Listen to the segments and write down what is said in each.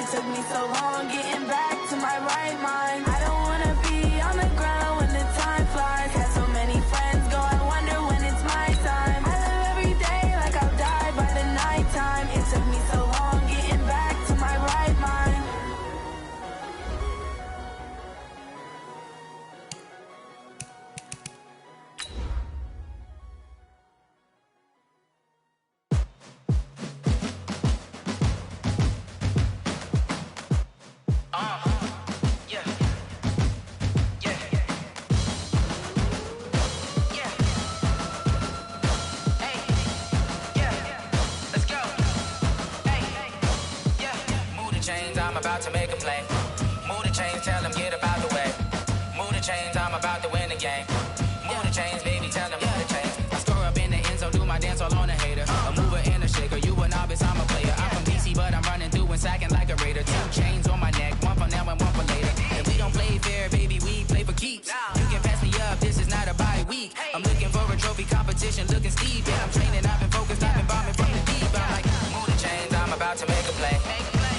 It took me so long getting back to my right mind. I don't wanna be on the ground when the time flies. Had so many friends go, I wonder when it's my time. I live every day like I'll die by the nighttime. It took me so long getting back to my right mind. I'm about to make a play. Move the chains, tell them get up out the way. Move the chains, I'm about to win the game. Move the chains, baby, tell them move the chains. I score up in the end zone, do my dance all on a hater. A mover and a shaker, you a novice, I'm a player. I'm from DC, but I'm running through and sacking like a raider. 2 chains on my neck, one for now and one for later. And we don't play fair, baby, we play for keeps. You can pass me up, this is not a bye week. I'm looking for a trophy competition, looking steep. And I'm training, I've been focused, I've been bombing from the deep. I'm like, move the chains, I'm about to make a play.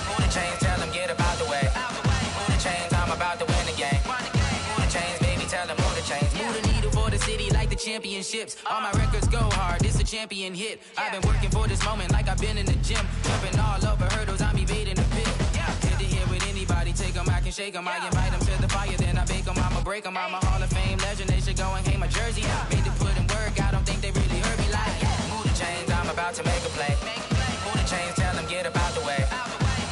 Move the chains, tell them get up out the way. Move the chains, I'm about to win the game. Move the chains, baby, tell them move the chains. Move the needle for the city like the championships. All my records go hard, this a champion hit. I've been working for this moment like I've been in the gym. Jumping all over hurdles, I'm evading the pit. Hit to hit with anybody, take them, I can shake them. I invite them to the fire, then I bake them, I'ma break them. I'm a Hall of Fame legend, they should go and hang my jersey. Made to put in work, I don't think they really heard me like. Move the chains, I'm about to make a play. Move the chains, tell them get up out the way.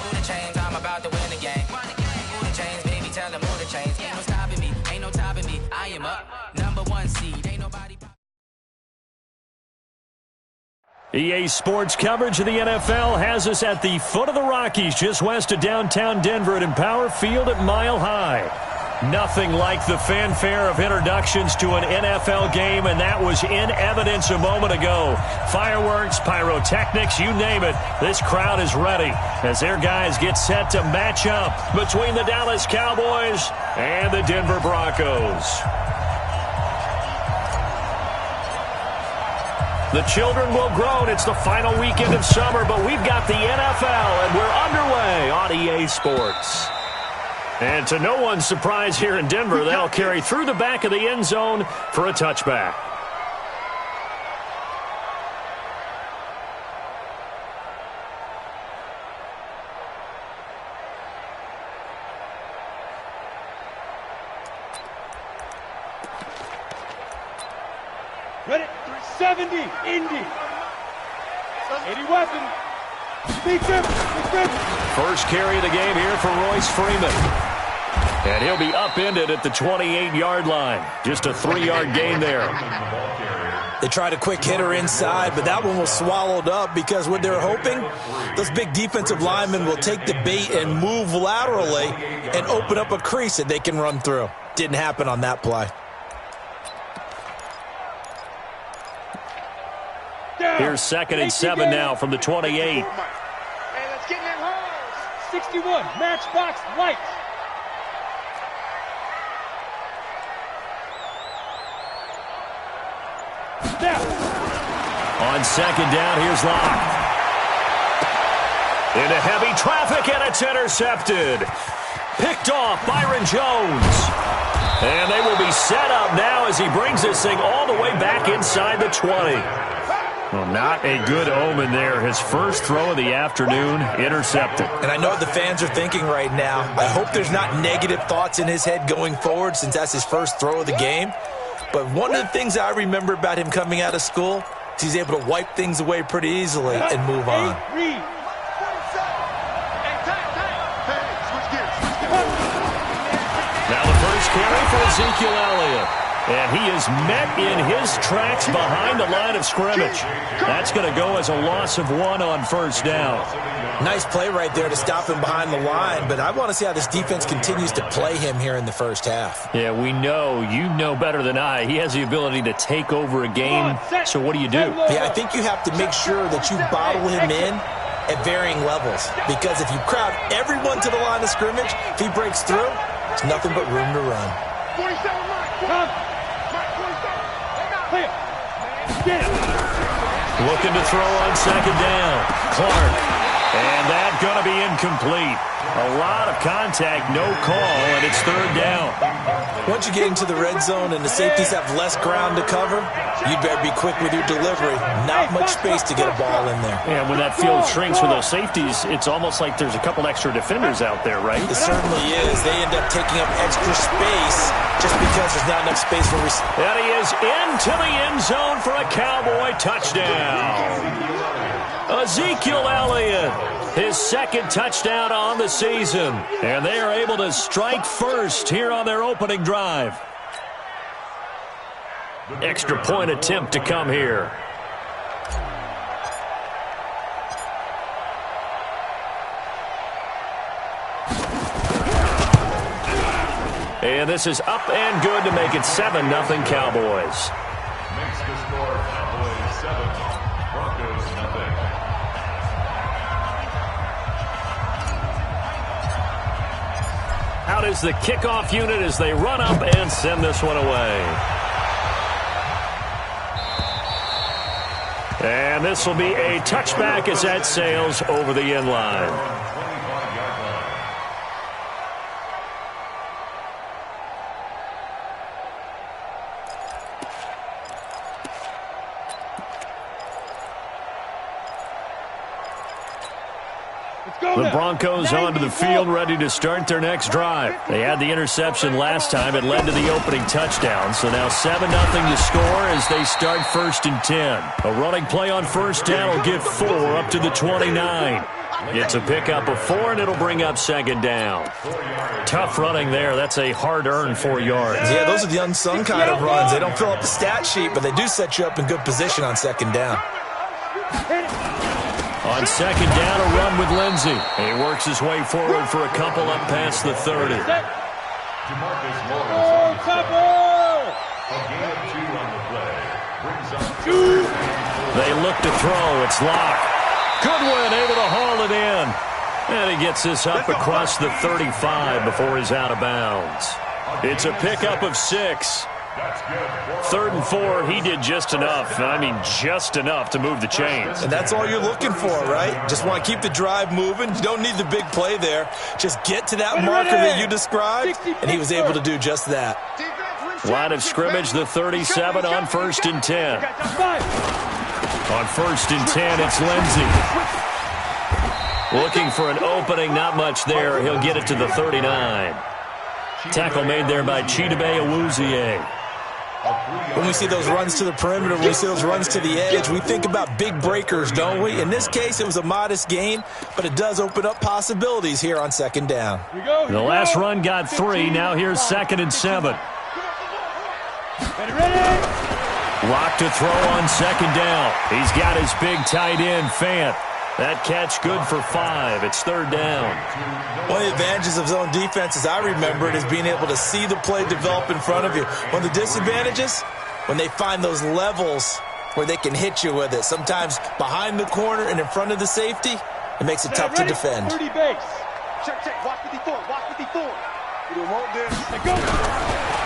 Move the chains, I'm about to win the game. Move the chains, baby, tell them move the chains. Ain't no stopping me, ain't no topping me. I am up, #1 seed, ain't nobody. EA Sports coverage of the NFL has us at the foot of the Rockies, just west of downtown Denver at Empower Field at Mile High. Nothing like the fanfare of introductions to an NFL game, and that was in evidence a moment ago. Fireworks, pyrotechnics, you name it. This crowd is ready as their guys get set to match up between the Dallas Cowboys and the Denver Broncos. The children will groan. It's the final weekend of summer, but we've got the NFL, and we're underway on EA Sports. And to no one's surprise here in Denver, they'll carry through the back of the end zone for a touchback. Ready? 70, Indy. 80 weapon. Speed trip. First carry of the game here for Royce Freeman. And he'll be upended at the 28-yard line. Just a 3-yard gain there. They tried a quick hitter inside, but that one was swallowed up because what they're hoping, those big defensive linemen will take the bait and move laterally and open up a crease that they can run through. Didn't happen on that play. Here's 2nd and 7 now from the 28. Hey, let's get in them holes. 61, matchbox lights. Snap. On 2nd down, here's Locke. Into heavy traffic, and it's intercepted. Picked off Byron Jones. And they will be set up now as he brings this thing all the way back inside the 20. Well, not a good omen there. His first throw of the afternoon, intercepted. And I know what the fans are thinking right now. I hope there's not negative thoughts in his head going forward since that's his first throw of the game. But one of the things I remember about him coming out of school is he's able to wipe things away pretty easily and move on. Now the first carry for Ezekiel Elliott. And he is met in his tracks behind the line of scrimmage. That's going to go as a loss of 1 on first down. Nice play right there to stop him behind the line, but I want to see how this defense continues to play him here in the first half. Yeah, we know. You know better than I. He has the ability to take over a game, so what do you do? Yeah, I think you have to make sure that you bottle him in at varying levels, because if you crowd everyone to the line of scrimmage, if he breaks through, there's nothing but room to run. 47, Mike. Looking to throw on 2nd down. Clark. And that's going to be incomplete. A lot of contact, no call, and it's third down. Once you get into the red zone and the safeties have less ground to cover, you better be quick with your delivery. Not much space to get a ball in there. And when that field shrinks for those safeties, it's almost like there's a couple extra defenders out there, right? It certainly is. They end up taking up extra space just because there's not enough space for receivers. And he is into the end zone for a Cowboy touchdown. Ezekiel Elliott, his second touchdown on the season. And they are able to strike first here on their opening drive. Extra point attempt to come here. And this is up and good to make it 7-0 Cowboys. Makes the score Cowboys 7, Broncos 0. Out is the kickoff unit as they run up and send this one away. And this will be a touchback as that sails over the end line. The Broncos onto the field, ready to start their next drive. They had the interception last time. It led to the opening touchdown. So now 7-0 to score as they start 1st and 10. A running play on first down will get 4 up to the 29. It's a pickup of 4, and it'll bring up 2nd down. Tough running there. That's a hard-earned 4 yards. Yeah, those are the unsung kind of runs. They don't fill up the stat sheet, but they do set you up in good position on 2nd down. On 2nd down, a run with Lindsey. He works his way forward for a couple up past the 30. DeMarcus Lawrence on the step. A gain of 2 on the play. Brings up 2. They look to throw. It's locked. Goodwin able to haul it in. And he gets this up across the 35 before he's out of bounds. It's a pickup of 6. 3rd and 4, he did just enough. I mean, just enough to move the chains. And that's all you're looking for, right? Just want to keep the drive moving. You don't need the big play there. Just get to that marker that you described, and he was able to do just that. Line of scrimmage, the 37 on 1st and 10. On 1st and 10, it's Lindsey. Looking for an opening, not much there. He'll get it to the 39. Tackle made there by Chidobe Awuzie. When we see those runs to the perimeter, when we see those runs to the edge, we think about big breakers, don't we? In this case, it was a modest gain, but it does open up possibilities here on 2nd down. The last run got 3. Now here's 2nd and 7. Lock to throw on 2nd down. He's got his big tight end, Fant. That catch good for 5. It's 3rd down. One of the advantages of zone defense, as I remember it, is being able to see the play develop in front of you. One of the disadvantages, when they find those levels where they can hit you with it. Sometimes behind the corner and in front of the safety, it makes it tough to defend. 30 base. Check. Watch 54. You don't want this.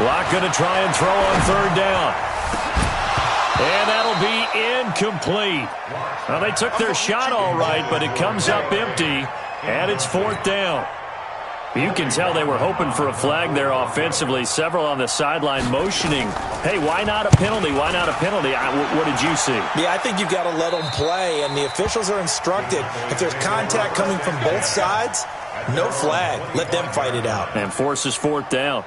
Lock going to try and throw on 3rd down. And that'll be incomplete. Well, they took their shot all right, but it comes up empty, and it's 4th down. You can tell they were hoping for a flag there offensively. Several on the sideline motioning, hey, why not a penalty? Why not a penalty? What did you see? Yeah, I think you've got to let them play, and the officials are instructed. If there's contact coming from both sides, no flag. Let them fight it out. And forces 4th down.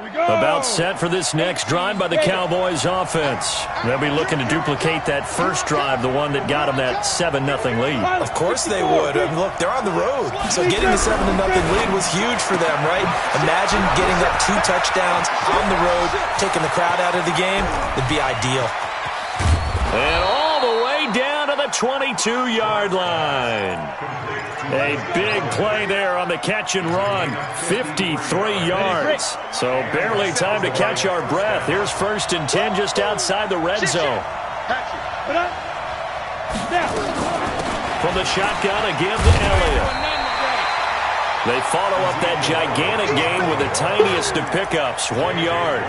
About set for this next drive by the Cowboys offense. They'll be looking to duplicate that first drive, the one that got them that 7-0 lead. Of course they would. And look, they're on the road. So getting the 7-0 lead was huge for them, right? Imagine getting up 2 touchdowns on the road, taking the crowd out of the game. It'd be ideal. And all the way down to the 22-yard line. A big play there on the catch and run. 53 yards. So barely time to catch our breath. Here's 1st and 10 just outside the red zone. From the shotgun again to Elliott. They follow up that gigantic gain with the tiniest of pickups, 1 yard.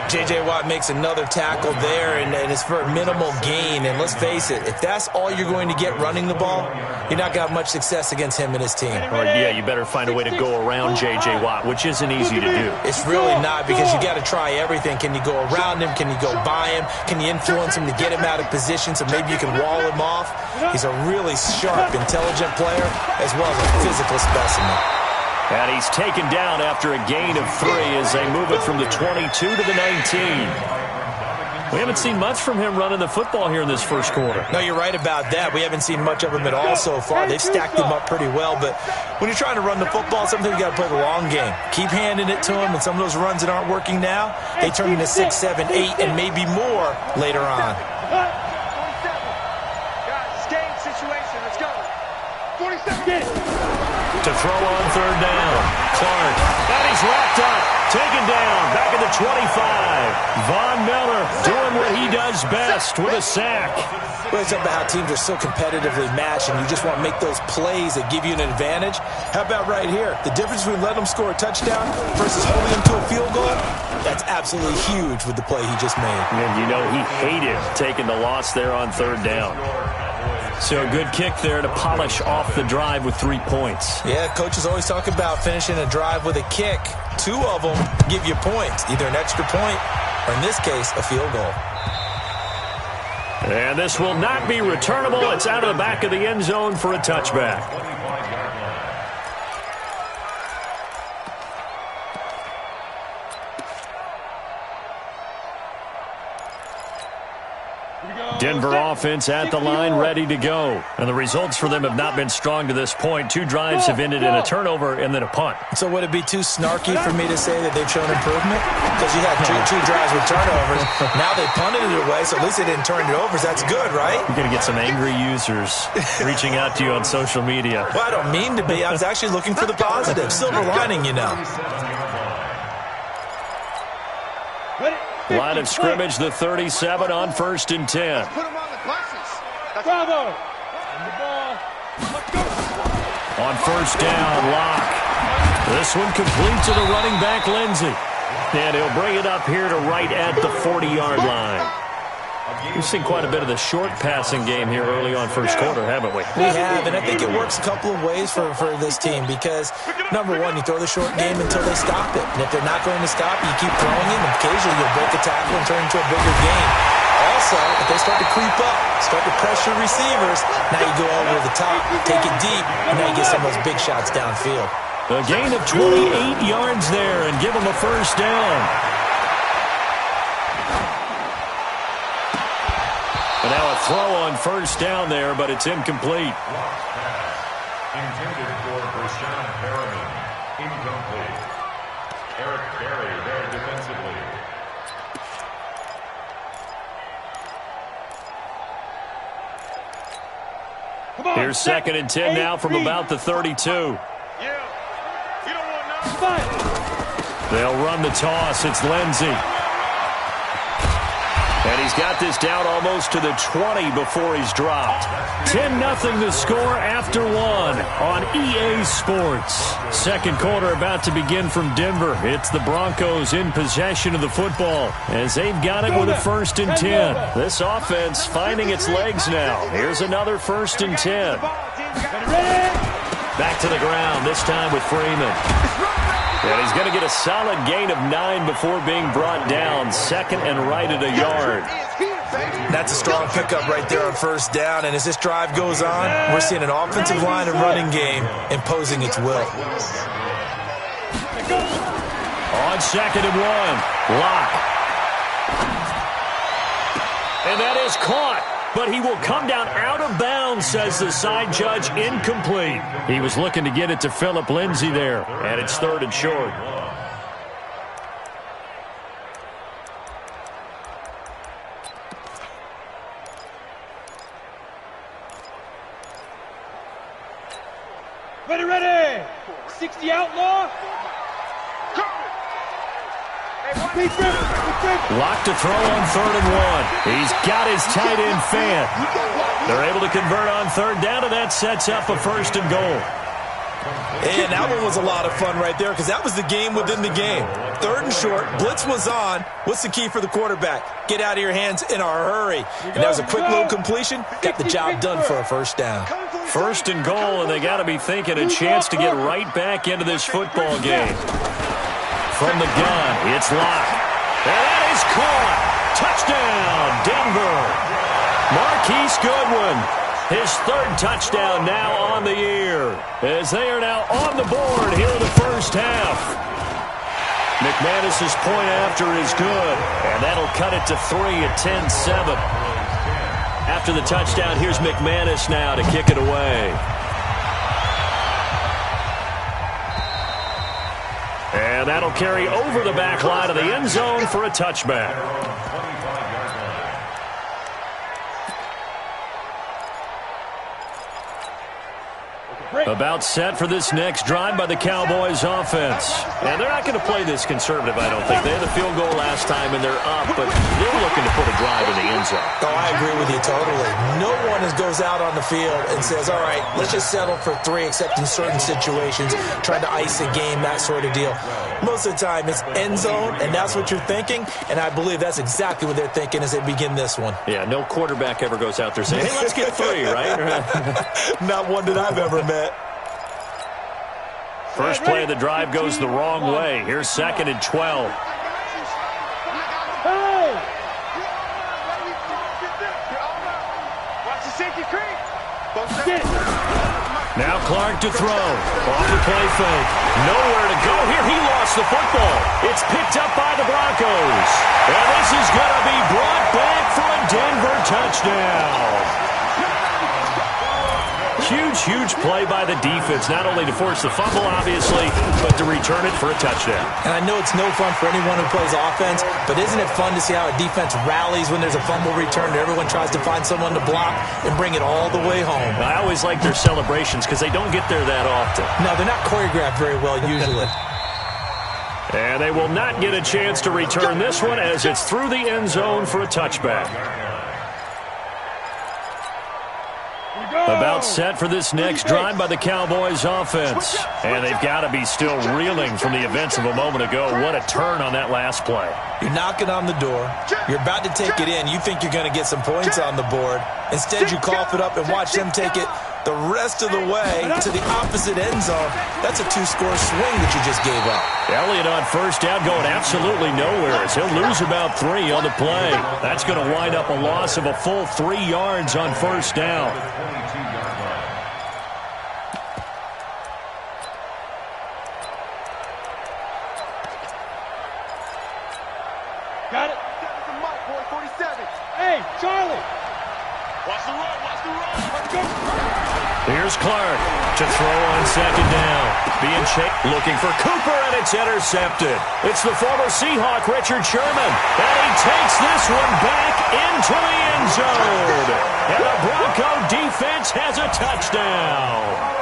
J.J. Watt makes another tackle there, and it's for a minimal gain. And let's face it, if that's all you're going to get running the ball, you're not going to have much success against him and his team. Or, yeah, you better find a way to go around J.J. Watt, which isn't easy to do. It's really not, because you got to try everything. Can you go around him? Can you go by him? Can you influence him to get him out of position so maybe you can wall him off? He's a really sharp, intelligent player as well as a physical specimen. And he's taken down after a gain of 3 as they move it from the 22 to the 19. We haven't seen much from him running the football here in this first quarter. No, you're right about that. We haven't seen much of him at all so far. They've stacked him up pretty well, but when you're trying to run the football, sometimes you got to play the long game. Keep handing it to him, and some of those runs that aren't working now, they turn into 6, 7, 8, and maybe more later on. Guys, game situation. Let's go. 47. To throw on third down. Clark. And he's wrapped up. Taken down. Back at the 25. Von Miller doing what he does best with a sack. Well, it's about how teams are so competitively matched, and you just want to make those plays that give you an advantage. How about right here? The difference between letting them score a touchdown versus holding them to a field goal, that's absolutely huge with the play he just made. And you know he hated taking the loss there on third down. So a good kick there to polish off the drive with 3 points. Yeah, coaches always talk about finishing a drive with a kick. 2 of them give you points, either an extra point or, in this case, a field goal. And this will not be returnable. It's out of the back of the end zone for a touchback. Denver offense at the line, ready to go. And the results for them have not been strong to this point. 2 drives have ended in a turnover and then a punt. So would it be too snarky for me to say that they've shown improvement? Because you had two drives with turnovers. Now they punted it away, so at least they didn't turn it over. That's good, right? You're going to get some angry users reaching out to you on social media. Well, I don't mean to be. I was actually looking for the positive. Silver lining, you know. Line of scrimmage, the 37 on 1st and 10. Put him on the buses. Bravo. On the ball. Let's go. On 1st down, Locke. This one complete to the running back, Lindsey. And he'll bring it up here to right at the 40-yard line. We've seen quite a bit of the short passing game here early on first quarter, haven't we? We have, and I think it works a couple of ways for this team because, number one, you throw the short game until they stop it. And if they're not going to stop it, you keep throwing it, and occasionally you'll break a tackle and turn into a bigger game. Also, if they start to creep up, start to pressure receivers, now you go over the top, take it deep, and now you get some of those big shots downfield. A gain of 28 yards there and give them a 1st down. And now a throw on 1st down there, but it's incomplete. Intended for Rashawn Perriman. Incomplete. Eric Berry there defensively. Here's 2nd and 10 now from about the 32. They'll run the toss. It's Lindsey. And he's got this down almost to the 20 before he's dropped. 10-0 the score after 1 on EA Sports. Second quarter about to begin from Denver. It's the Broncos in possession of the football as they've got it with a 1st and 10. This offense finding its legs now. Here's another 1st and 10. Back to the ground, this time with Freeman. And he's going to get a solid gain of 9 before being brought down. 2nd and right at a yard. That's a strong pickup right there on 1st down. And as this drive goes on, we're seeing an offensive line and running game imposing its will. On 2nd and 1, Locke. And that is caught. But he will come down out of bounds, says the side judge, incomplete. He was looking to get it to Phillip Lindsay there, and it's 3rd and short. Ready. 60 outlaw. Locked to throw on 3rd and 1. He's got his tight end Fant. They're able to convert on 3rd down, and that sets up a 1st and goal. And that one was a lot of fun right there because that was the game within the game. 3rd and short, blitz was on. What's the key for the quarterback? Get out of your hands in a hurry. And that was a quick little completion. Got the job done for a first down. 1st and goal, and they got to be thinking a chance to get right back into this football game. From the gun, it's locked. And that is caught. Touchdown, Denver. Marquise Goodwin, his 3rd touchdown now on the year, as they are now on the board here in the first half. McManus's point after is good, and that'll cut it to 3 at 10-7. After the touchdown, here's McManus now to kick it away. And that'll carry over the back line of the end zone for a touchback. About set for this next drive by the Cowboys offense. And they're not going to play this conservative, I don't think. They had the field goal last time, and they're up, but they're looking to put a drive in the end zone. Oh, I agree with you totally. No one goes out on the field and says, all right, let's just settle for 3, except in certain situations, trying to ice a game, that sort of deal. Most of the time, it's end zone, and that's what you're thinking, and I believe that's exactly what they're thinking as they begin this one. Yeah, no quarterback ever goes out there saying, hey, let's get 3, right? Not one that I've ever met. First play of the drive goes the wrong way. Here's 2nd and 12. Now Clark to throw. Off the play fake. Nowhere to go here. He lost the football. It's picked up by the Broncos. And this is going to be brought back for a Denver touchdown. Huge play by the defense, not only to force the fumble, obviously, but to return it for a touchdown. And I know it's no fun for anyone who plays offense, but isn't it fun to see how a defense rallies when there's a fumble return and everyone tries to find someone to block and bring it all the way home? I always like their celebrations because they don't get there that often. No, they're not choreographed very well usually. And they will not get a chance to return this one as it's through the end zone for a touchback. About set for this next drive by the Cowboys offense. And they've got to be still reeling from the events of a moment ago. What a turn on that last play. You're knocking on the door. You're about to take it in. You think you're going to get some points on the board. Instead, you cough it up and watch them take it the rest of the way to the opposite end zone. That's a 2-score swing that you just gave up. Elliott on first down going absolutely nowhere as he'll lose about 3 on the play. That's going to wind up a loss of a full 3 yards on first down. Got it. Hey, Charlie. Watch the run. Let's go. Here's Clark to throw on second down. Being chased, looking for Cooper, and it's intercepted. It's the former Seahawk, Richard Sherman, and he takes this one back into the end zone. And the Bronco defense has a touchdown.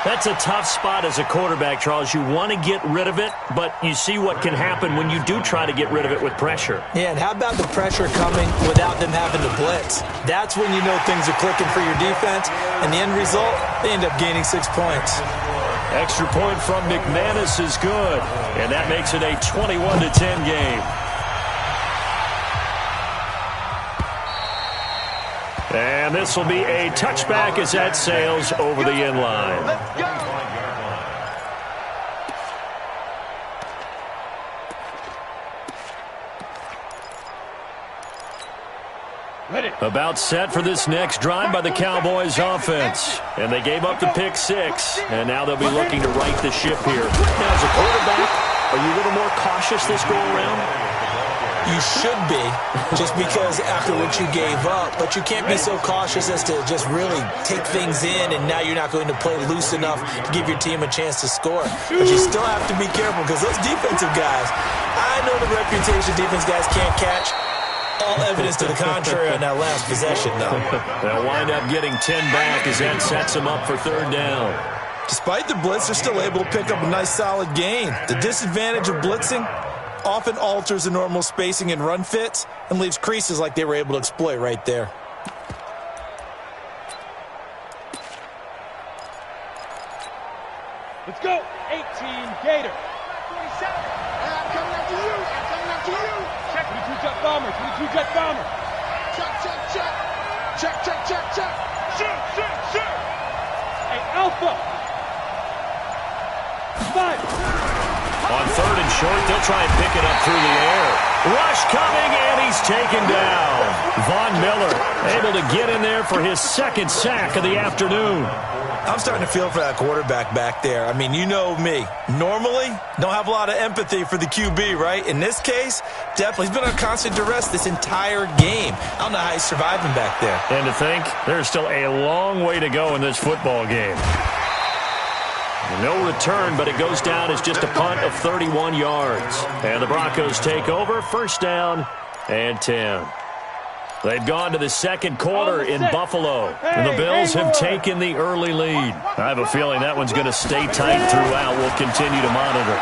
That's a tough spot as a quarterback, Charles. You want to get rid of it, but you see what can happen when you do try to get rid of it with pressure. Yeah, and how about the pressure coming without them having to blitz? That's when you know things are clicking for your defense, and the end result, they end up gaining 6 points. Extra point from McManus is good, and that makes it a 21-10 game. And this will be a touchback as that sails over the end line. About set for this next drive by the Cowboys offense. And they gave up the pick 6, and now they'll be looking to right the ship here. Now, as a quarterback, are you a little more cautious this go-around? You should be, just because after what you gave up, but you can't be so cautious as to just really take things in, and now you're not going to play loose enough to give your team a chance to score. But you still have to be careful because those defensive guys, I know the reputation defense guys can't catch. All evidence to the contrary on that last possession, though. They'll wind up getting 10 back as that sets them up for third down. Despite the blitz, they're still able to pick up a nice solid gain. The disadvantage of blitzing often alters the normal spacing and run fits and leaves creases like they were able to exploit right there. Let's go. 18 Gator. 47. I'm coming after you. I'm coming after you. Check. 22 Jet Bomber. 22 Jet Bomber. Check, check, check. Check, check, check, check. Shoot, shoot, shoot. Hey, Alpha. 5. On third and short, they'll try and pick it up through the air. Rush coming, and he's taken down. Von Miller able to get in there for his second sack of the afternoon. I'm starting to feel for that quarterback back there. I mean, you know me. Normally, don't have a lot of empathy for the QB, right? In this case, definitely. He's been on constant duress this entire game. I don't know how he's surviving back there. And to think, there's still a long way to go in this football game. No return, but it goes down as just a punt of 31 yards. And the Broncos take over, first down and 10. They've gone to the second quarter in Buffalo, and the Bills have taken the early lead. I have a feeling that one's going to stay tight throughout. We'll continue to monitor.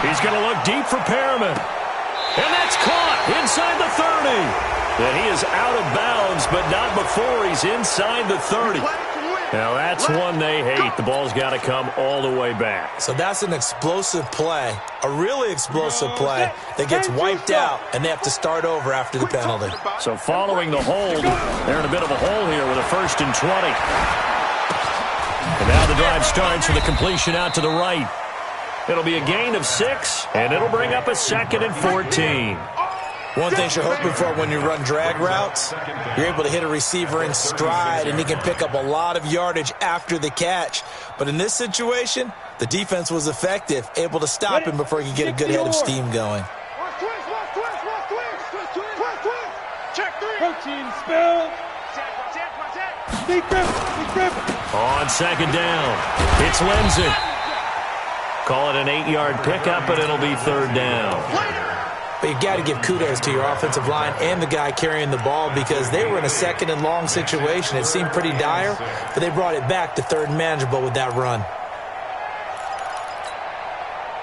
He's going to look deep for Perriman. And that's caught inside the 30. And he is out of bounds, but not before he's inside the 30. Now, that's one they hate. The ball's got to come all the way back. So that's an explosive play, a really explosive play that gets wiped out, and they have to start over after the penalty. So following the hold, they're in a bit of a hole here with a 1st and 20. And now the drive starts with a completion out to the right. It'll be a gain of 6, and it'll bring up a 2nd and 14. One thing you're hoping for when you run drag routes, you're able to hit a receiver in stride, and he can pick up a lot of yardage after the catch. But in this situation, the defense was effective, able to stop him before he could get a good head of steam going. Protein spill. On second down, it's Lindsay. Call it an 8-yard pickup, but it'll be 3rd down. But you've got to give kudos to your offensive line and the guy carrying the ball because they were in a 2nd and long situation. It seemed pretty dire, but they brought it back to 3rd and manageable with that run.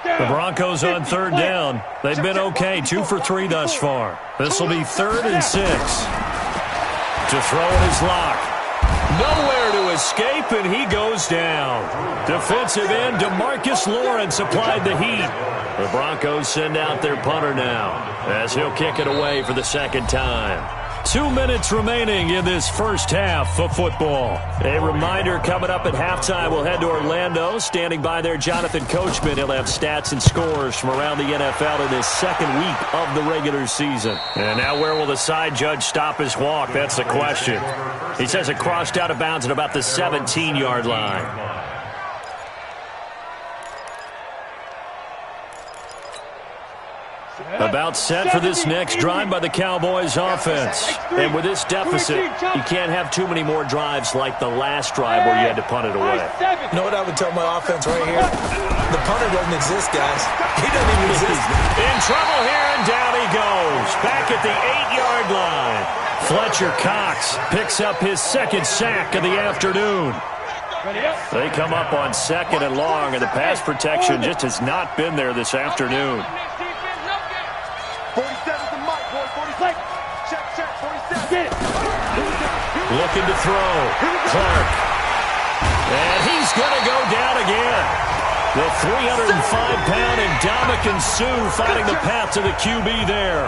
The Broncos on 3rd down. They've been okay, 2 for 3 thus far. This will be 3rd and 6. To throw in his lock. Nowhere to escape, and he goes down. Defensive end DeMarcus Lawrence applied the heat. The Broncos send out their punter now as he'll kick it away for the 2nd time. 2 minutes remaining in this first half of football. A reminder coming up at halftime, we'll head to Orlando. Standing by there, Jonathan Coachman. He'll have stats and scores from around the NFL in this 2nd week of the regular season. And now where will the side judge stop his walk? That's the question. He says it crossed out of bounds at about the 17-yard line. About set for this next drive by the Cowboys offense. And with this deficit, you can't have too many more drives like the last drive where you had to punt it away. You know what I would tell my offense right here? The punter doesn't exist, guys. He doesn't even exist. In trouble here, and down he goes. Back at the 8-yard line. Fletcher Cox picks up his 2nd sack of the afternoon. They come up on 2nd and long, and the pass protection just has not been there this afternoon. 47's the mic, boy. 47. Check, check. 47. Get it. Looking to throw. Clark. And he's going to go down again. The 305-pound Ndamukong Suh finding the path to the QB there.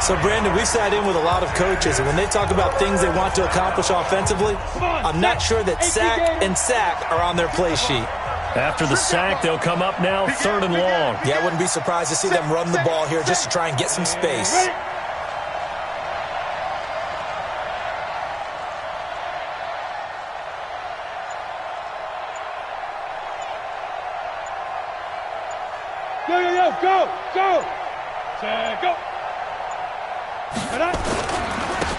So, Brandon, we sat in with a lot of coaches, and when they talk about things they want to accomplish offensively, I'm not sure that sack and sack are on their play sheet. After the sack, they'll come up now 3rd and long. Yeah, I wouldn't be surprised to see them run the ball here just to try and get some space. Yo, yo, yo, go, go. Go.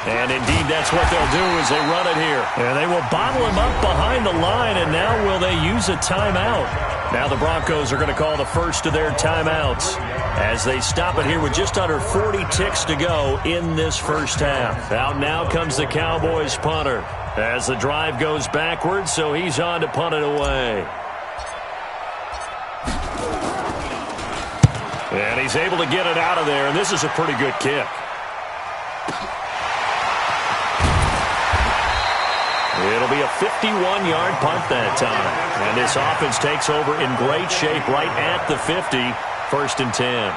And indeed, that's what they'll do as they run it here. And they will bottle him up behind the line, and now will they use a timeout? Now the Broncos are going to call the first of their timeouts as they stop it here with just under 40 ticks to go in this first half. Out now comes the Cowboys punter as the drive goes backwards, so he's on to punt it away. And he's able to get it out of there, and this is a pretty good kick. It'll be a 51-yard punt that time. And this offense takes over in great shape right at the 50, 1st and 10.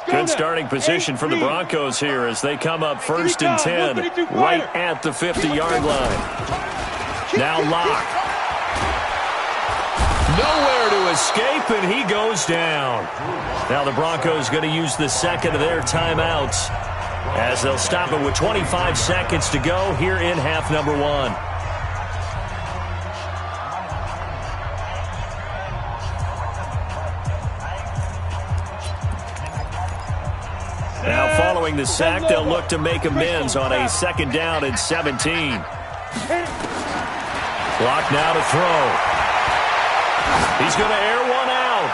Good starting position for the Broncos here as they come up 1st and 10 right at the 50-yard line. Now Locke. Nowhere to escape, and he goes down. Now the Broncos going to use the second of their timeouts as they'll stop it with 25 seconds to go here in half number 1. Now following the sack, they'll look to make amends on a 2nd down and 17. Clock now to throw. He's going to air one out.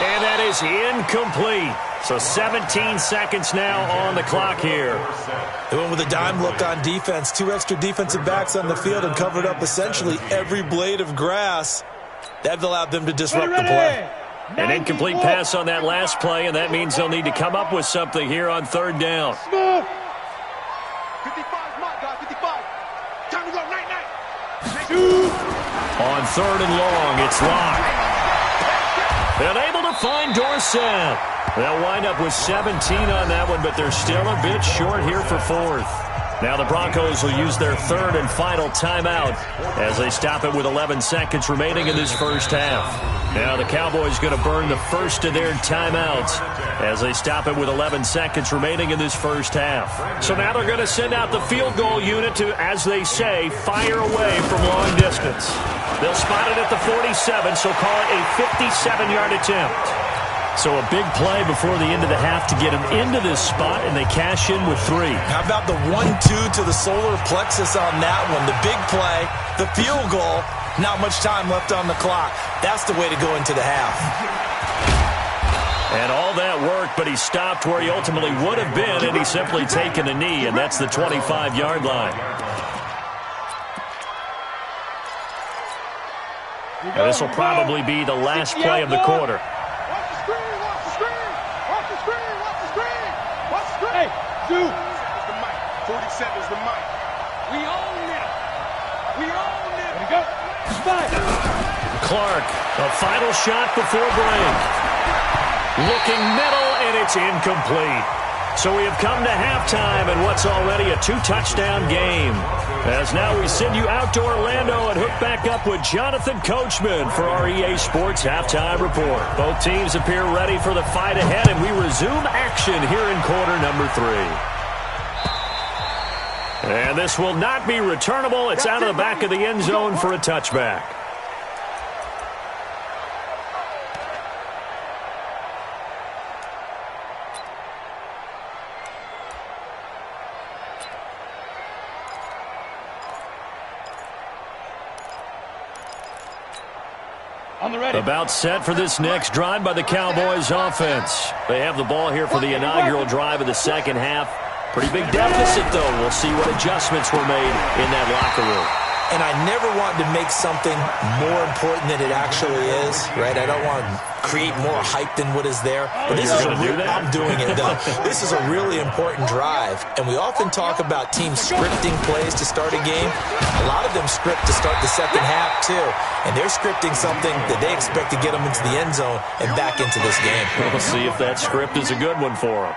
And that is incomplete. So 17 seconds now on the clock here. They went with a dime look on defense. 2 extra defensive backs on the field and covered up essentially every blade of grass. That allowed them to disrupt the play. An incomplete pass on that last play, and that means they'll need to come up with something here on 3rd down. 55, my God, 55. Time to go, night. On 3rd and long, it's Locke. Unable to find Dorsett. They'll wind up with 17 on that one, but they're still a bit short here for 4th. Now the Broncos will use their 3rd and final timeout as they stop it with 11 seconds remaining in this first half. Now the Cowboys going to burn the first of their timeouts as they stop it with 11 seconds remaining in this first half. So now they're going to send out the field goal unit to, as they say, fire away from long distance. They'll spot it at the 47, so call it a 57-yard attempt. So a big play before the end of the half to get them into this spot, and they cash in with 3. How about the 1-2 to the solar plexus on that one? The big play, the field goal, not much time left on the clock. That's the way to go into the half. And all that worked, but he stopped where he ultimately would have been, and he's simply taken a knee, and that's the 25-yard line. And this will probably be the last play of the quarter. Hey, dude. It's the mic. 47's the mic. We own it. We own it. There we go. Clark, a final shot before break. Looking middle, and it's incomplete. So we have come to halftime in what's already a 2-touchdown game. As now we send you out to Orlando and hook back up with Jonathan Coachman for our EA Sports Halftime Report. Both teams appear ready for the fight ahead, and we resume action here in quarter number 3. And this will not be returnable. It's out of the back of the end zone for a touchback. About set for this next drive by the Cowboys offense. They have the ball here for the inaugural drive of the second half. Pretty big deficit, though. We'll see what adjustments were made in that locker room. And I never want to make something more important than it actually is, right? I don't want to create more hype than what is there. But this is I'm doing it, though. This is a really important drive. And we often talk about teams scripting plays to start a game. A lot of them script to start the second half, too. And they're scripting something that they expect to get them into the end zone and back into this game. We'll see if that script is a good one for them.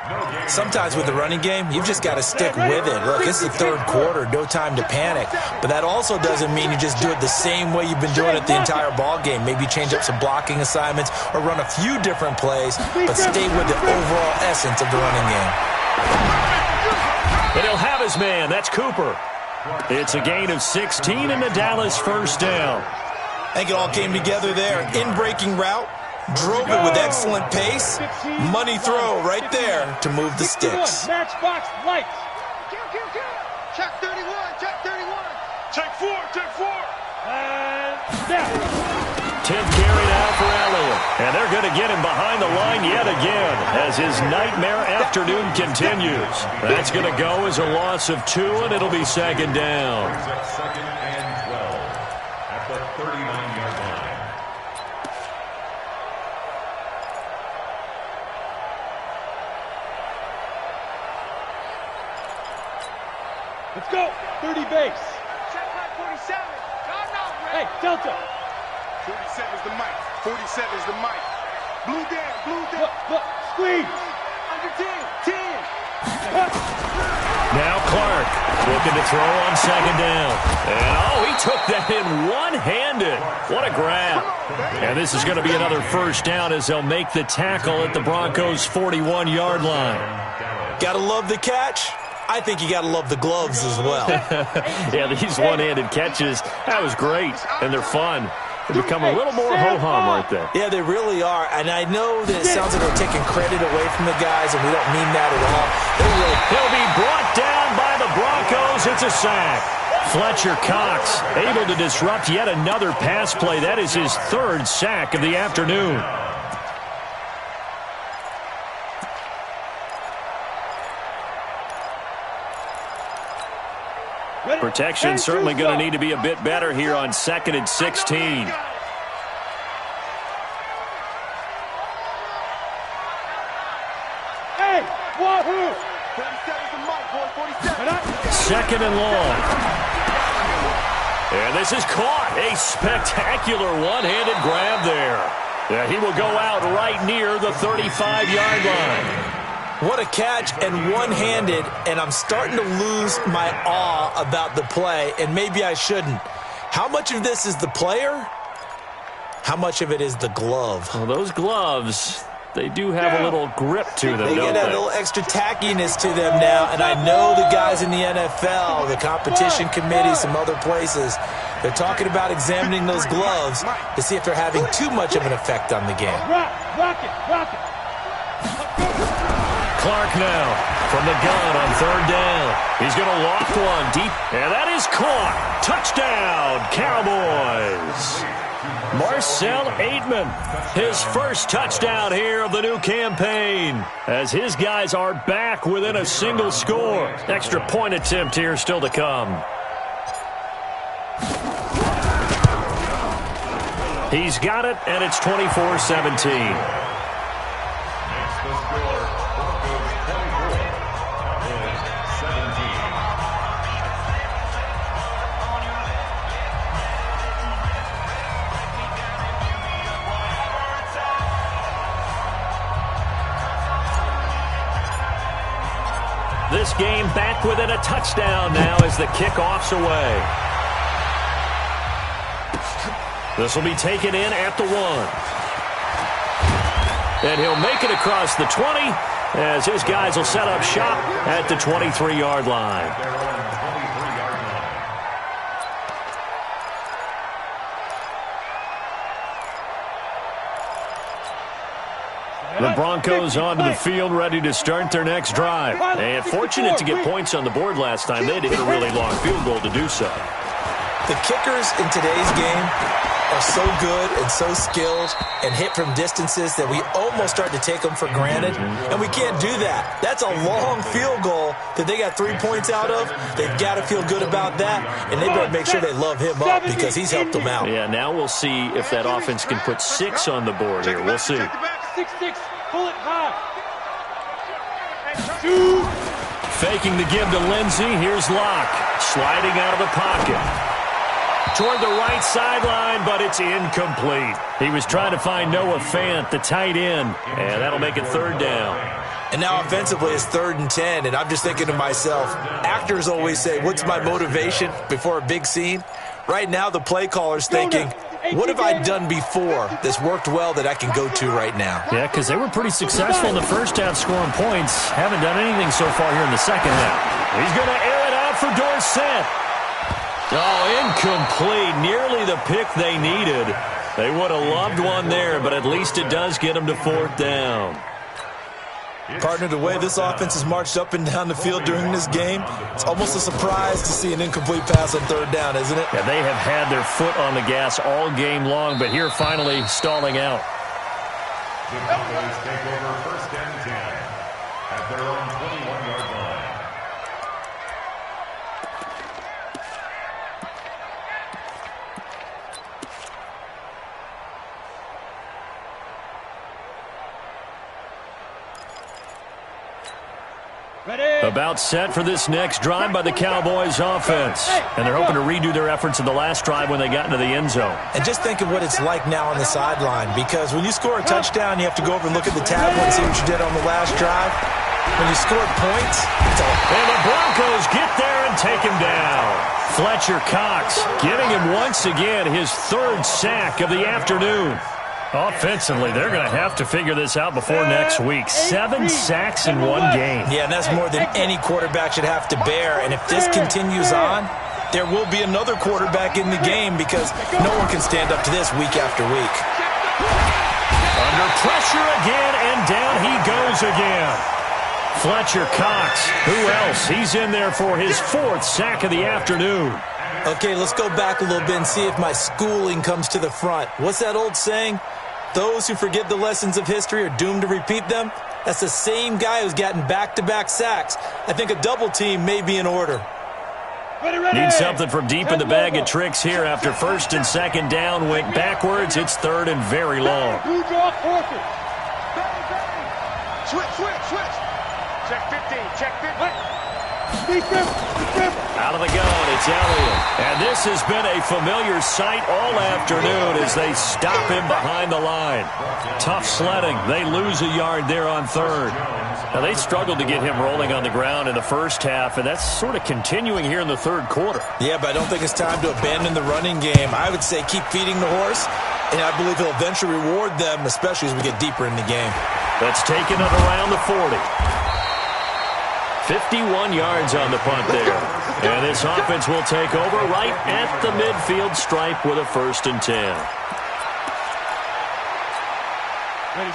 Sometimes with the running game, you've just got to stick with it. Look, it's the third quarter, no time to panic. But that also doesn't mean you just do it the same way you've been doing it the entire ball game. Maybe change up some blocking assignments or run a few different plays, but stay with the overall essence of the running game. But he'll have his man. That's Cooper. It's a gain of 16 in the Dallas first down. I think it all came together there. In-breaking route, drove it with excellent pace. Money throw right there to move the sticks. Matchbox lights. Check 31, check 31. Check 4, check 4. Snap. 10th carry now for Elliott. And they're going to get him behind the line yet again as his nightmare afternoon continues. That's going to go as a loss of 2, and it'll be second down. Second and 12 at the Let's go. 30 base. Check line 47. Hey, Delta. 47's the mic. 47's the mic. Blue down, blue down. Look, squeeze. Under 10, 10. Now Clark looking to throw on second down. And, he took that in one-handed. What a grab. And this is going to be another first down as they'll make the tackle at the Broncos' 41-yard line. Gotta love the catch. I think you gotta love the gloves as well. Yeah, these one-handed catches, that was great. And they're fun. They become a little more ho-hum right there. Yeah, they really are. And I know that it sounds like we're taking credit away from the guys, and we don't mean that at all. He'll be brought down by the Broncos. It's a sack. Fletcher Cox able to disrupt yet another pass play. That is his third sack of the afternoon. Protection certainly going to need to be a bit better here on 2nd and 16. Hey, wahoo! 47's the mic, boy. 47. Second and long. And this is caught. A spectacular one-handed grab there. Yeah, he will go out right near the 35-yard line. What a catch, and one-handed, and I'm starting to lose my awe about the play, and maybe I shouldn't. How much of this is the player? How much of it is the glove? Well, those gloves, they do have a little grip to them, They don't get they? a little extra tackiness to them now, and I know the guys in the NFL, the competition committee, some other places, they're talking about examining those gloves to see if they're having too much of an effect on the game. Rock it. Clark now from the gun on third down. He's going to loft one deep, and that is caught. Touchdown, Cowboys. Marcel Aitman, his first touchdown here of the new campaign, as his guys are back within a single score. Extra point attempt here still to come. He's got it, and it's 24-17. This game back within a touchdown now as the kickoff's away. This will be taken in at the 1. And he'll make it across the 20 as his guys will set up shop at the 23-yard line. The Broncos onto the field, ready to start their next drive. And fortunate to get points on the board last time. They had to hit a really long field goal to do so. The kickers in today's game are so good and so skilled and hit from distances that we almost start to take them for granted, and we can't do that. That's a long field goal that they got 3 points out of. They've got to feel good about that, and they better make sure they love him up because he's helped them out. Yeah, now we'll see if that offense can put 6 on the board here. We'll see. 6-6, pull it high. Shoot. Faking the give to Lindsey. Here's Locke sliding out of the pocket. Toward the right sideline, but it's incomplete. He was trying to find Noah Fant, the tight end, and that'll make it third down. And now offensively it's 3rd and 10, and I'm just thinking to myself, actors always say, what's my motivation before a big scene? Right now the play caller's thinking, what have I done before that's worked well that I can go to right now? Yeah, because they were pretty successful in the first half scoring points. Haven't done anything so far here in the second half. He's going to air it out for Dorsett. Oh, incomplete. Nearly the pick they needed. They would have loved one there, but at least it does get them to 4th down. Partner, the way this offense has marched up and down the field during this game, it's almost a surprise to see an incomplete pass on 3rd down, isn't it? Yeah, they have had their foot on the gas all game long, but here finally stalling out. The Cowboys take over 1st and 10 at their own 21-yard line. About set for this next drive by the Cowboys offense. And they're hoping to redo their efforts in the last drive when they got into the end zone. And just think of what it's like now on the sideline, because when you score a touchdown, you have to go over and look at the tablet and see what you did on the last drive. When you scored points, and the Broncos get there and take him down. Fletcher Cox giving him once again his third sack of the afternoon. Offensively, they're going to have to figure this out before next week. 7 sacks in one game. Yeah, and that's more than any quarterback should have to bear. And if this continues on, there will be another quarterback in the game, because no one can stand up to this week after week. Under pressure again, and down he goes again. Fletcher Cox, who else? He's in there for his 4th sack of the afternoon. Okay, let's go back a little bit and see if my schooling comes to the front. What's that old saying? Those who forget the lessons of history are doomed to repeat them. That's the same guy who's gotten back-to-back sacks. I think a double team may be in order. Need something from deep in the bag of tricks here after 1st and 2nd down went backwards. It's 3rd and very long. Switch. Check 15, check 15. Out of the gun, it's Elliott. And this has been a familiar sight all afternoon as they stop him behind the line. Tough sledding. They lose a yard there on 3rd. Now, they struggled to get him rolling on the ground in the first half, and that's sort of continuing here in the 3rd quarter. Yeah, but I don't think it's time to abandon the running game. I would say keep feeding the horse, and I believe he'll eventually reward them, especially as we get deeper in the game. That's taken it around the 40. 51 yards on the punt there. And this offense will take over right at the midfield stripe with a 1st and 10.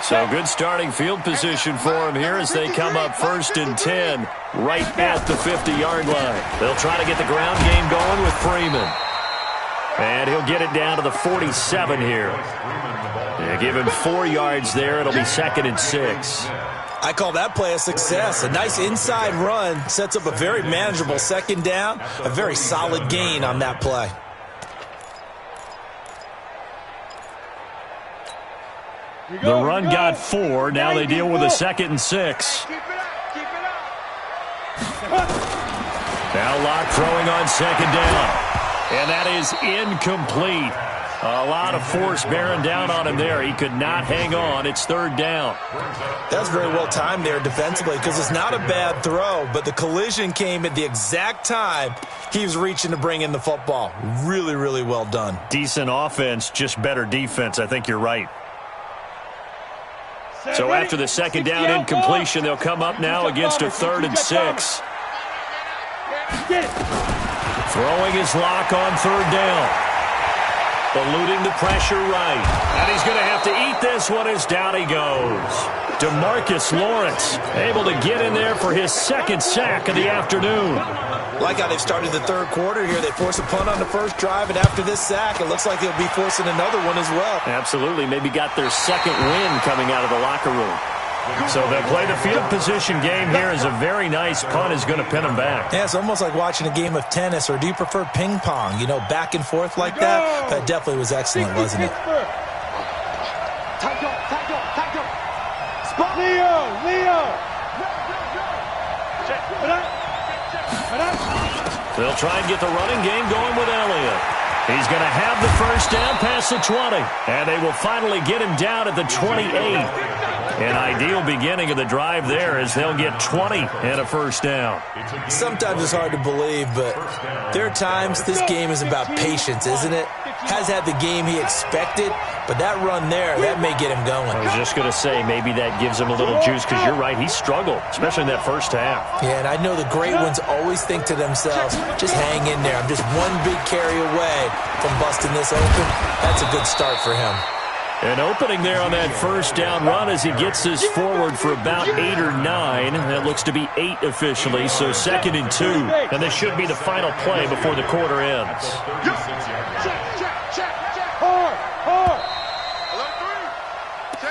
So good starting field position for him here as they come up 1st and 10 right at the 50-yard line. They'll try to get the ground game going with Freeman. And he'll get it down to the 47 here. Yeah, give him 4 yards there. It'll be 2nd and 6. I call that play a success. A nice inside run sets up a very manageable 2nd down. A very solid gain on that play. The run got 4. Now they deal with a 2nd and 6. Now Locke throwing on 2nd down. And that is incomplete. A lot of force bearing down on him there. He could not hang on. It's 3rd down. That's very well timed there defensively, because it's not a bad throw, but the collision came at the exact time he was reaching to bring in the football. Really, really well done. Decent offense, just better defense. I think you're right. So after the 2nd down incompletion, they'll come up now against a 3rd and 6. Throwing his lock on 3rd down. Eluding the pressure right. And he's going to have to eat this one as down he goes. DeMarcus Lawrence able to get in there for his 2nd sack of the afternoon. Like how they've started the 3rd quarter here. They force a punt on the 1st drive, and after this sack, it looks like they'll be forcing another one as well. Absolutely. Maybe got their 2nd win coming out of the locker room. So they'll play the field position game here as a very nice punt is going to pin them back. Yeah, it's almost like watching a game of tennis, or do you prefer ping pong? You know, back and forth like that? That definitely was excellent, wasn't it? Spot Leo! They'll try and get the running game going with Elliott. He's going to have the 1st down past the 20. And they will finally get him down at the 28. An ideal beginning of the drive there as they'll get 20 and a 1st down. Sometimes it's hard to believe, but there are times this game is about patience, isn't it? Has had the game he expected, but that run there, that may get him going. I was just going to say, maybe that gives him a little juice, because you're right, he struggled, especially in that 1st half. Yeah, and I know the great ones always think to themselves, just hang in there. I'm just one big carry away from busting this open. That's a good start for him. An opening there on that 1st down run as he gets this forward for about 8 or 9. That looks to be 8 officially, so 2nd and 2. And this should be the final play before the quarter ends.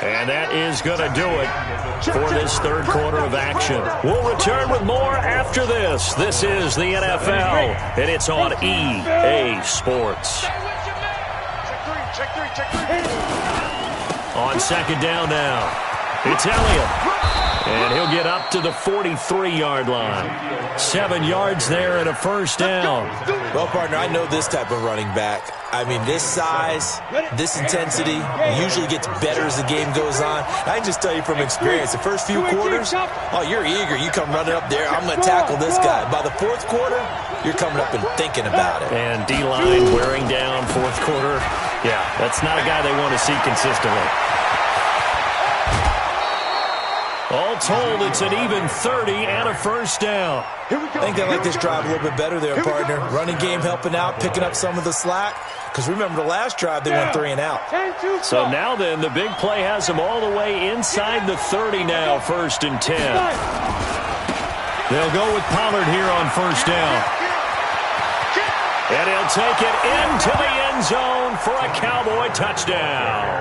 And that is going to do it for this 3rd quarter of action. We'll return with more after this. This is the NFL, and it's on EA Sports. Check three. On 2nd down now. It's Elliott. And he'll get up to the 43-yard line. 7 yards there and a first down. Well, partner, I know this type of running back. I mean, this size, this intensity usually gets better as the game goes on. I can just tell you from experience, the first few quarters, oh, you're eager. You come running up there, I'm going to tackle this guy. By the fourth quarter, you're coming up and thinking about it. And D-line wearing down fourth quarter. Yeah, that's not a guy they want to see consistently. All told, it's an even 30 and a first down. I think they like this drive a little bit better there, partner. Running game helping out, picking up some of the slack. Because remember, the last drive, they went 3 and out. So now then, the big play has them all the way inside the 30 now, 1st and 10. They'll go with Pollard here on first down. And he'll take it into the end zone for a Cowboy touchdown.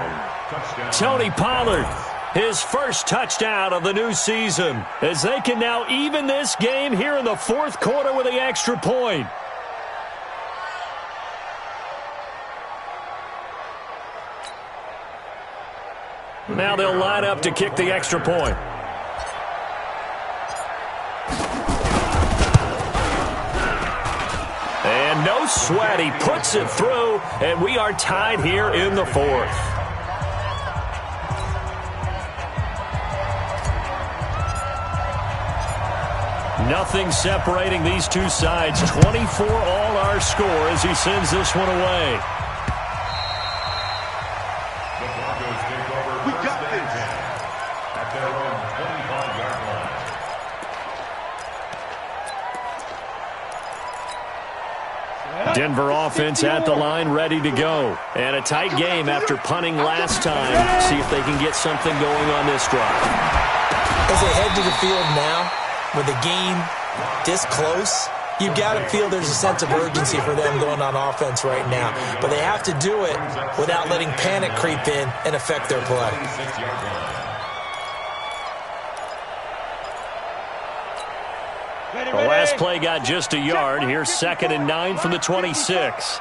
Tony Pollard, his first touchdown of the new season, as they can now even this game here in the fourth quarter with the extra point. Now they'll line up to kick the extra point. And no sweat, he puts it through, and we are tied here in the fourth. Nothing separating these two sides. 24 all our score as he sends this one away. The Broncos take over. We got this at their own 25-yard line. Denver offense at the line, ready to go. And a tight game after punting last time. See if they can get something going on this drive. As they head to the field now, with the game this close, you've got to feel there's a sense of urgency for them going on offense right now. But they have to do it without letting panic creep in and affect their play. The last play got just a yard. Here's 2nd and 9 from the 26.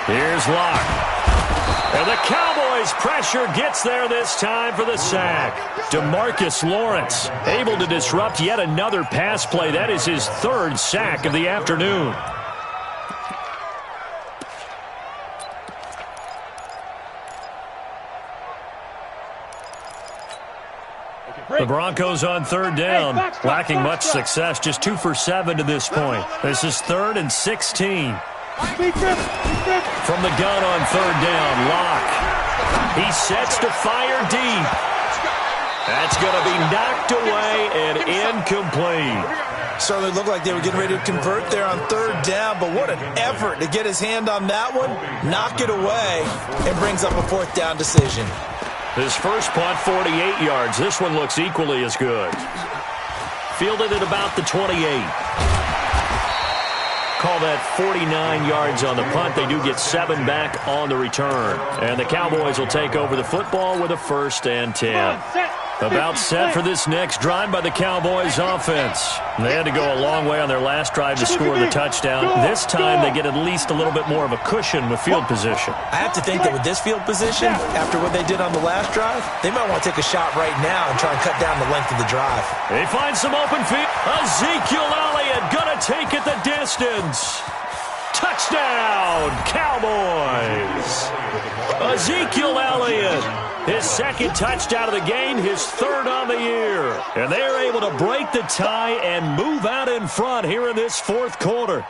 Here's Locke. And the Cowboys' pressure gets there this time for the sack. DeMarcus Lawrence able to disrupt yet another pass play. That is his 3rd sack of the afternoon. The Broncos on 3rd down, lacking much success, just 2 for 7 to this point. This is 3rd and 16. From the gun on 3rd down, Locke. He sets to fire deep. That's going to be knocked away and incomplete. Certainly looked like they were getting ready to convert there on 3rd down, but what an effort to get his hand on that one, knock it away, and brings up a 4th down decision. His first punt, 48 yards. This one looks equally as good. Fielded at about the 28. Call that 49 yards on the punt. They do get 7 back on the return. And the Cowboys will take over the football with a 1st and 10. About set for this next drive by the Cowboys offense. They had to go a long way on their last drive to score the touchdown. This time they get at least a little bit more of a cushion with field position. I have to think that with this field position, after what they did on the last drive, they might want to take a shot right now and try and cut down the length of the drive. They find some open field. Ezekiel Elliott gonna take it the distance. Touchdown, Cowboys. Ezekiel Elliott, his 2nd touchdown of the game, his 3rd on the year. And they are able to break the tie and move out in front here in this 4th quarter.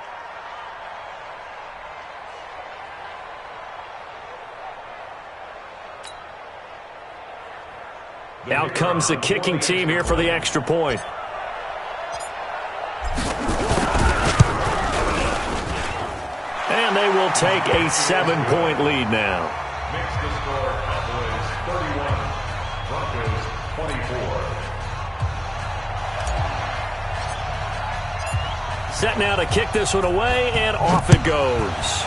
Out comes the kicking team here for the extra point. And they will take a 7-point lead now. Makes the score Cowboys 31, Broncos 24. Set now to kick this one away, and off it goes.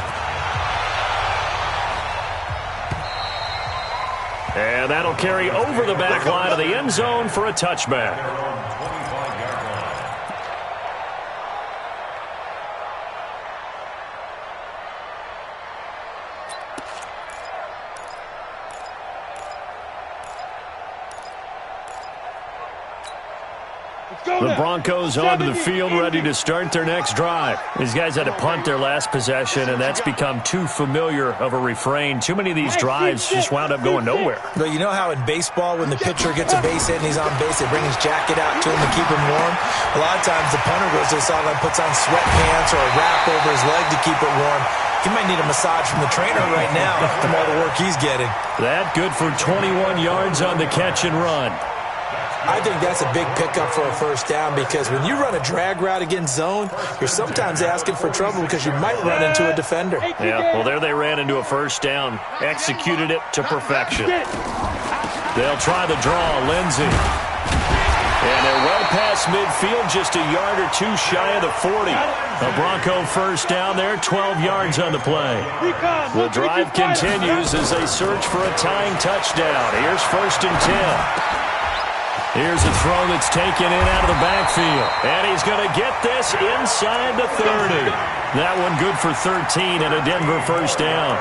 And that'll carry over the back line of the end zone for a touchback. The Broncos onto the field, ready to start their next drive. These guys had to punt their last possession, and that's become too familiar of a refrain. Too many of these drives just wound up going nowhere. But you know how in baseball, when the pitcher gets a base hit and he's on base, they bring his jacket out to him to keep him warm? A lot of times the punter goes to the sideline, puts on sweatpants or a wrap over his leg to keep it warm. He might need a massage from the trainer right now from all the work he's getting. That good for 21 yards on the catch and run. I think that's a big pickup for a first down, because when you run a drag route against zone, you're sometimes asking for trouble because you might run into a defender. Yeah, well, there they ran into a first down. Executed it to perfection. They'll try the draw, Lindsey. And they're well past midfield, just a yard or two shy of the 40. A Bronco first down there, 12 yards on the play. The drive continues as they search for a tying touchdown. Here's 1st and 10. Here's a throw that's taken in out of the backfield. And he's going to get this inside the 30. That one good for 13 and a Denver first down.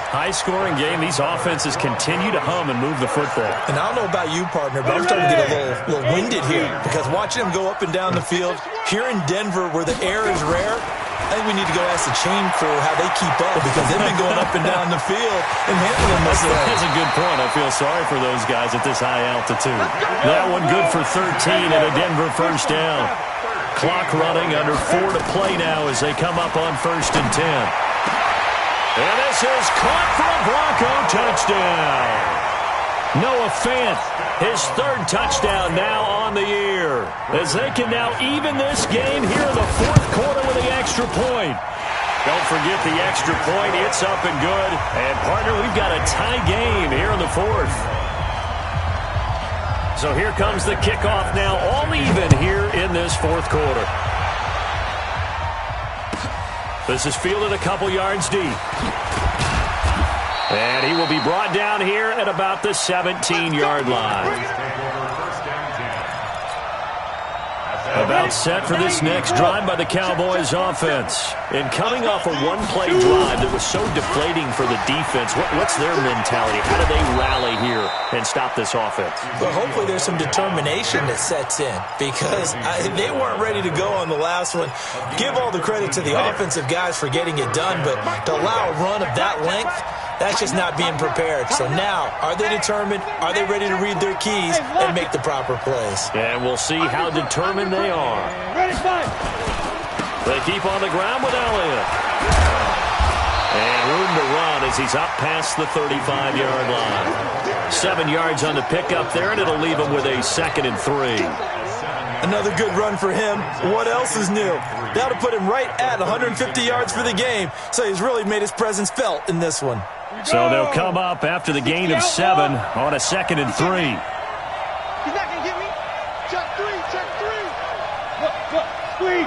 High-scoring game. These offenses continue to hum and move the football. And I don't know about you, partner, but I'm starting to get a little winded here, because watching them go up and down the field, here in Denver where the air is rare, I think we need to go ask the chain crew how they keep up, because they've been going up and down the field and handling this. That's a good point. I feel sorry for those guys at this high altitude. That one good for 13 and a Denver first down. Clock running, under 4 to play now as they come up on 1st and 10. And this is caught for a Bronco touchdown. Noah Fant, his 3rd touchdown now on the year, as they can now even this game here in the 4th quarter with the extra point. Don't forget the extra point. It's up and good. And, partner, we've got a tie game here in the 4th. So here comes the kickoff now, all even here in this 4th quarter. This is fielded a couple yards deep. And he will be brought down here at about the 17-yard line. About set for this next drive by the Cowboys offense. And coming off a one-play drive that was so deflating for the defense, what's their mentality? How do they rally here and stop this offense? Well, hopefully there's some determination that sets in, because they weren't ready to go on the last one. Give all the credit to the offensive guys for getting it done, but to allow a run of that length, that's just not being prepared. So now, are they determined? Are they ready to read their keys and make the proper plays? And we'll see how determined they are. They keep on the ground with Elliott. And room to run as he's up past the 35-yard line. 7 yards on the pickup there, and it'll leave him with a 2nd and 3. Another good run for him. What else is new? That'll put him right at 150 yards for the game, so he's really made his presence felt in this one. So they'll come up after the gain of 7 on a 2nd and 3. He's not going to get me. Check 3, check 3. Look, squeeze.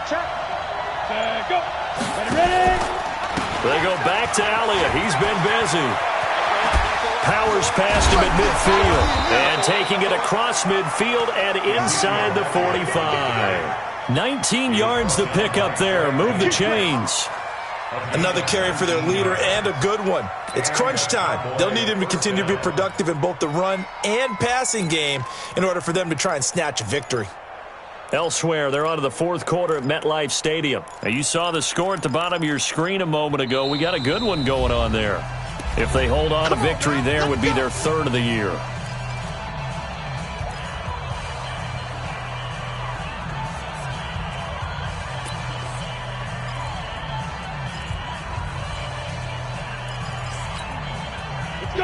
Check. Go. Ready. They go back to Elliott. He's been busy. Powers past him at midfield. And taking it across midfield and inside the 45. 19 yards to pick up there. Move the chains. Another carry for their leader, and a good one. It's crunch time. They'll need him to continue to be productive in both the run and passing game in order for them to try and snatch a victory. Elsewhere, they're on to the 4th quarter at MetLife Stadium. Now, you saw the score at the bottom of your screen a moment ago. We got a good one going on there. If they hold on, a victory there would be their 3rd of the year.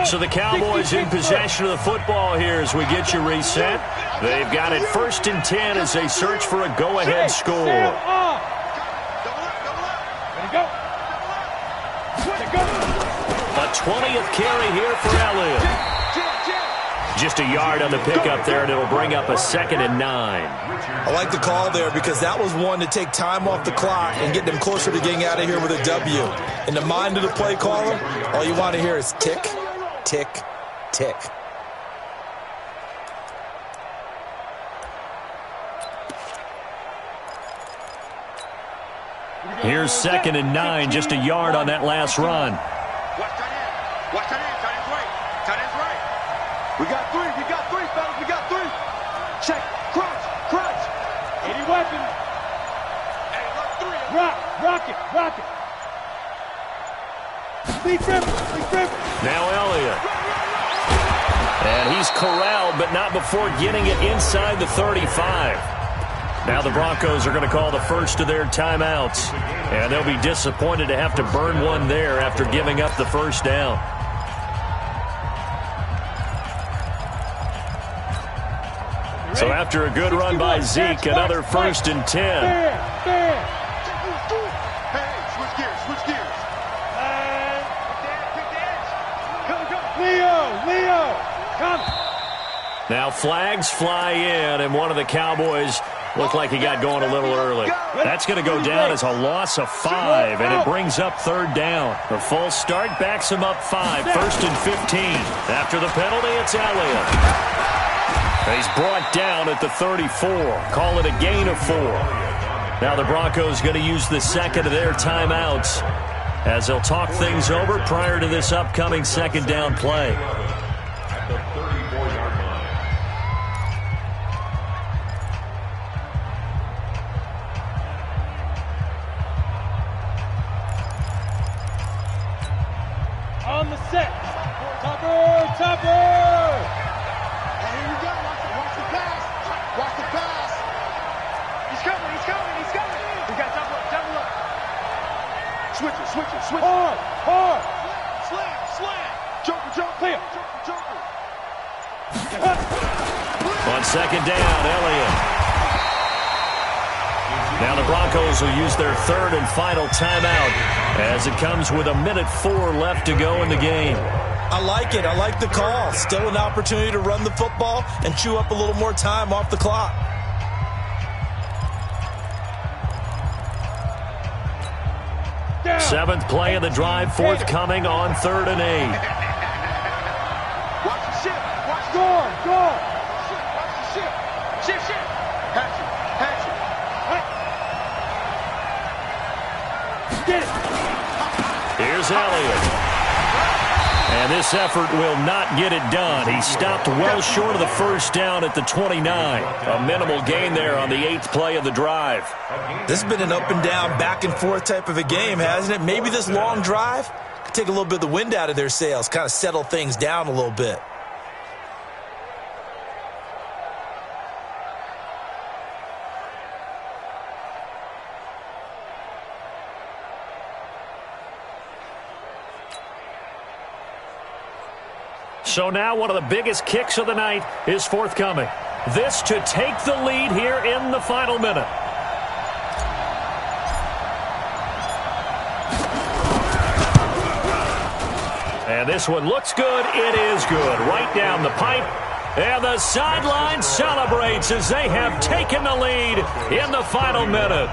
So the Cowboys in possession of the football here as we get you reset. They've got it 1st and 10 as they search for a go-ahead score. A 20th carry here for Elliott. Just a yard on the pickup there, and it'll bring up a 2nd and 9. I like the call there, because that was one to take time off the clock and get them closer to getting out of here with a W. In the mind of the play caller, all you want to hear is tick, tick, tick. Here's 2nd and 9, just a yard on that last run. Watch tight end. Tight end's right. Tight end's right. We got 3, fellas. We got 3. Check. Cross. Rock it. Big rip. Now Elliott. And he's corralled, but not before getting it inside the 35. Now the Broncos are going to call the first of their timeouts. And they'll be disappointed to have to burn one there after giving up the first down. So after a good run by Zeke, another 1st and 10. Hey, switch gears. Leo, come. Now flags fly in, and one of the Cowboys looked like he got going a little early. That's going to go down as a loss of 5, and it brings up 3rd down. The full start backs him up 5, 1st and 15. After the penalty, it's Elliott. He's brought down at the 34. Call it a gain of 4. Now the Broncos going to use the second of their timeouts as they'll talk things over prior to this upcoming 2nd down play. At the 34-yard line. On the set. Topper. Here we go. Watch the pass. He's coming. We got double up. Switch it. Hard. Slam. Joker. Clear. Joker. On 2nd down, Elliott. Now the Broncos will use their 3rd and final timeout as it comes with 1:04 left to go in the game. I like it. I like the call. Still an opportunity to run the football and chew up a little more time off the clock. Down. 7th play of the drive forthcoming on 3rd and 8. Watch the ship. Score. Watch the ship. Hatch it. Get it. Here's Elliott. And this effort will not get it done. He stopped well short of the first down at the 29. A minimal gain there on the 8th play of the drive. This has been an up and down, back and forth type of a game, hasn't it? Maybe this long drive could take a little bit of the wind out of their sails, kind of settle things down a little bit. So now one of the biggest kicks of the night is forthcoming. This to take the lead here in the final minute. And this one looks good. It is good. Right down the pipe. And the sideline celebrates as they have taken the lead in the final minute.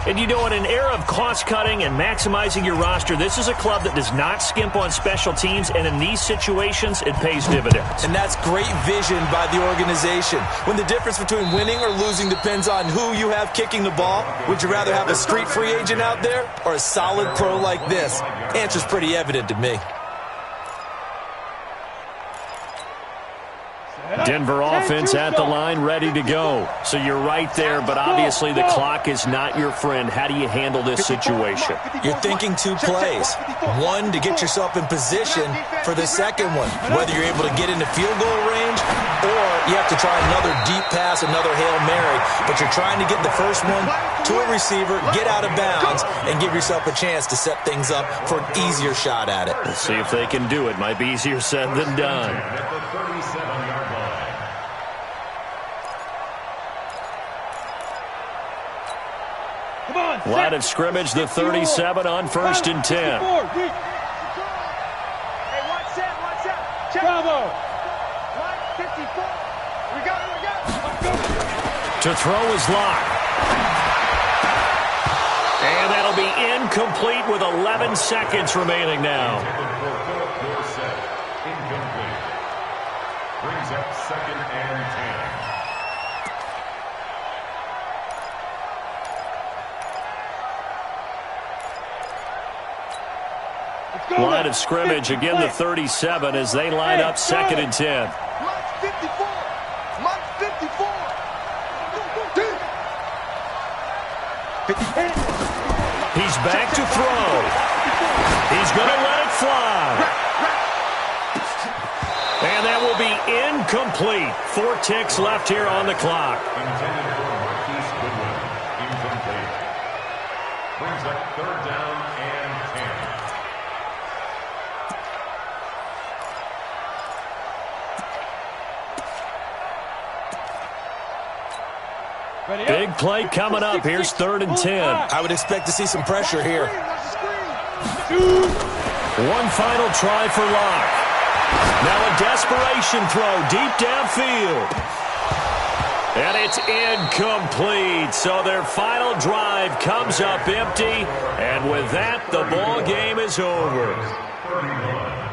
And you know, in an era of cost-cutting and maximizing your roster, this is a club that does not skimp on special teams, and in these situations, it pays dividends. And that's great vision by the organization. When the difference between winning or losing depends on who you have kicking the ball, would you rather have a street free agent out there or a solid pro like this? Answer's pretty evident to me. Denver offense at the line, ready to go. So you're right there, but obviously the clock is not your friend. How do you handle this situation? You're thinking 2 plays. One, to get yourself in position for the second one, whether you're able to get into field goal range or you have to try another deep pass, another Hail Mary. But you're trying to get the first one to a receiver, get out of bounds, and give yourself a chance to set things up for an easier shot at it. Let's see if they can do it. Might be easier said than done. At the 37-yard line. Line of scrimmage, the 37 on 1st and 10. Hey, watch that. Check. Bravo. Line 54. We got it. To throw is locked. And that'll be incomplete with 11 seconds remaining now. Incomplete. Brings up 2nd and 10. Line of scrimmage, again the 37 as they line up 2nd and 10. Line 54. Line 54. He's back to throw. He's going to let it fly. And that will be incomplete. 4 ticks left here on the clock. Intended for Marquise Goodwin. Incomplete. Brings up 3rd down and 10. Big play coming up. Here's 3rd and 10. I would expect to see some pressure here. One final try for Locke. Now a desperation throw deep downfield. And it's incomplete. So their final drive comes up empty. And with that, the ball game is over. 31.